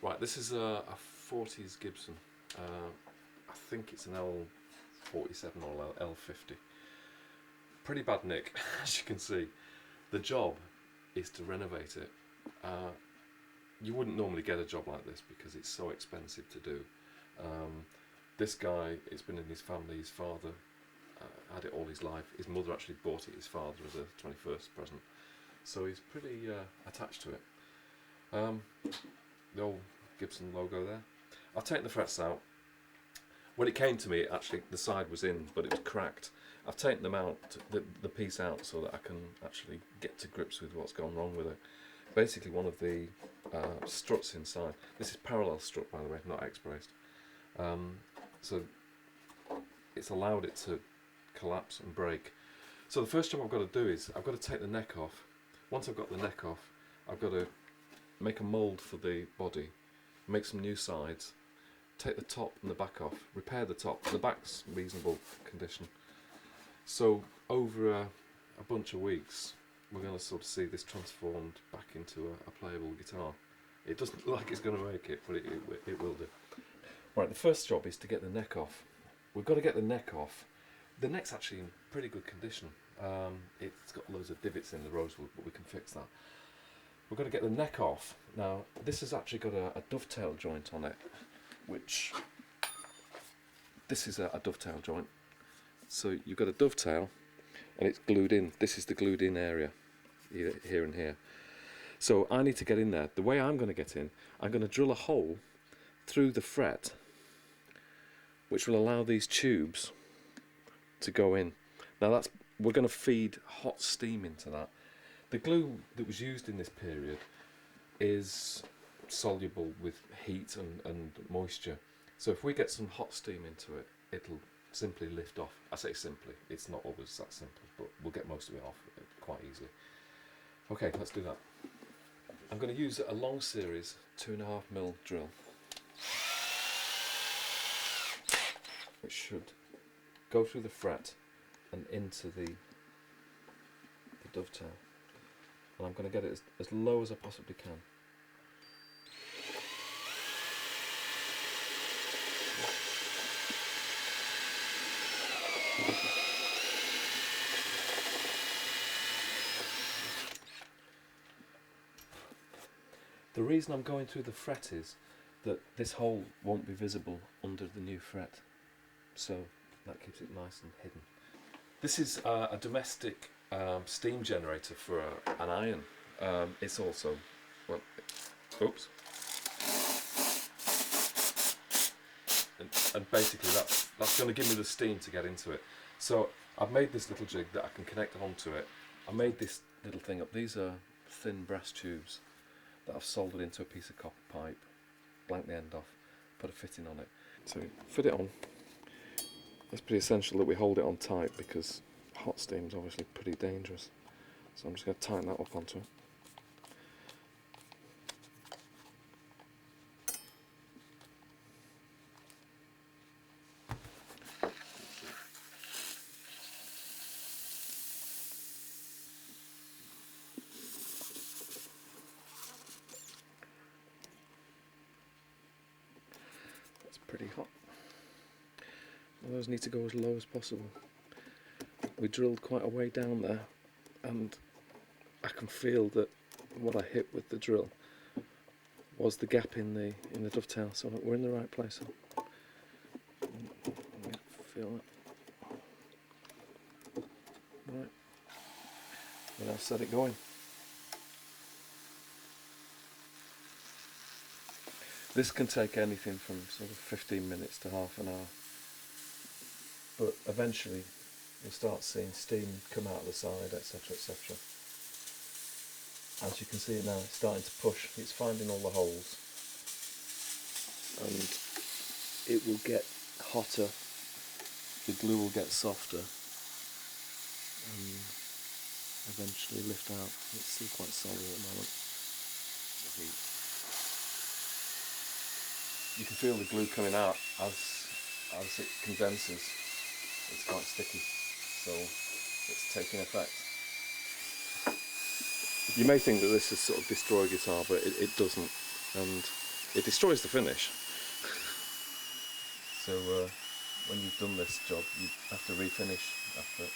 Right, this is a 40s Gibson. I think it's an L47 or L50. Pretty bad nick, as you can see. The job is to renovate it. You wouldn't normally get a job like this because it's so expensive to do. This guy, it's been in his family. His father had it all his life. His mother actually bought it his father as a 21st present. So he's pretty attached to it. The old Gibson logo there. I've taken the frets out. When it came to me, actually the side was in, but it was cracked. I've taken them out, the piece out, so that I can actually get to grips with what's gone wrong with it. Basically, one of the struts inside. This is parallel strut, by the way, not X-braced. So it's allowed it to collapse and break. So the first job I've got to do is I've got to take the neck off. Once I've got the neck off, I've got to make a mould for the body, make some new sides, take the top and the back off, repair the top. The back's reasonable condition. So over a bunch of weeks, we're going to sort of see this transformed back into a playable guitar. It doesn't look like it's going to make it, but it will do. Right, the first job is to get the neck off. We've got to get the neck off. The neck's actually in pretty good condition. It's got loads of divots in the rosewood, but we can fix that. We've got to get the neck off. Now, this has actually got a dovetail joint on it, which this is a dovetail joint. So you've got a dovetail, and it's glued in. This is the glued in area, here and here. So I need to get in there. The way I'm going to get in, I'm going to drill a hole through the fret, which will allow these tubes to go in. Now we're going to feed hot steam into that. The glue that was used in this period is soluble with heat and moisture. So if we get some hot steam into it, it'll simply lift off. I say simply, it's not always that simple, but we'll get most of it off quite easily. Okay, let's do that. I'm going to use a long series 2.5mm drill, which should go through the fret and into the dovetail. And I'm going to get it as low as I possibly can. The reason I'm going through the fret is that this hole won't be visible under the new fret, so that keeps it nice and hidden. This is a domestic steam generator for an iron. It's also, well, oops. And basically that's going to give me the steam to get into it. So I've made this little jig that I can connect onto it. I made this little thing up. These are thin brass tubes that I've soldered into a piece of copper pipe, blanked the end off, put a fitting on it. So fit it on. It's pretty essential that we hold it on tight because hot steam is obviously pretty dangerous. So I'm just going to tighten that up onto it. That's pretty hot. Those need to go as low as possible. We drilled quite a way down there, and I can feel that what I hit with the drill was the gap in the dovetail, so we're in the right place. Feel that. Right. And I'll set it going. This can take anything from sort of 15 minutes to half an hour. But eventually you'll start seeing steam come out of the side, etc, etc. As you can see it now, it's starting to push. It's finding all the holes, and it will get hotter. The glue will get softer and eventually lift out. It's still quite solid at the moment. The heat. You can feel the glue coming out as it condenses. It's quite sticky, so it's taking effect. You may think that this is sort of destroy guitar, but it doesn't. And it destroys the finish. So when you've done this job, you have to refinish after it.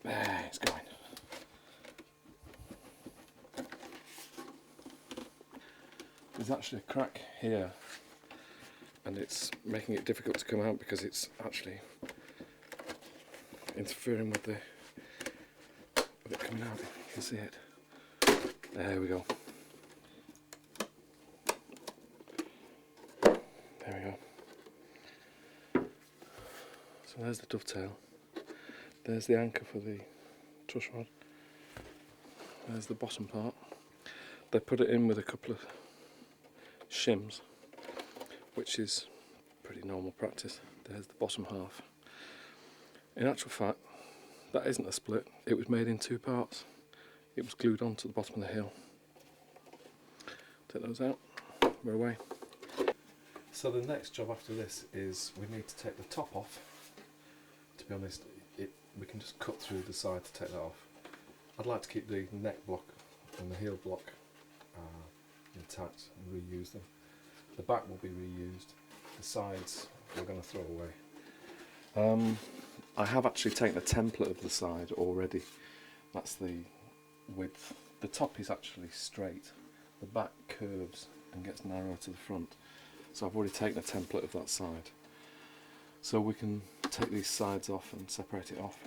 There, it's going. There's actually a crack here, and it's making it difficult to come out because it's actually interfering with it coming out. You can see it. There we go. There we go. So there's the dovetail. There's the anchor for the truss rod. There's the bottom part. They put it in with a couple of shims, which is pretty normal practice. There's the bottom half. In actual fact, that isn't a split. It was made in two parts. It was glued onto the bottom of the heel. Take those out. We're away. So the next job after this is we need to take the top off. To be honest, we can just cut through the side to take that off. I'd like to keep the neck block and the heel block intact and reuse them. The back will be reused. The sides we're going to throw away. I have actually taken a template of the side already. That's the width. The top is actually straight. The back curves and gets narrower to the front. So I've already taken a template of that side. So we can take these sides off and separate it off.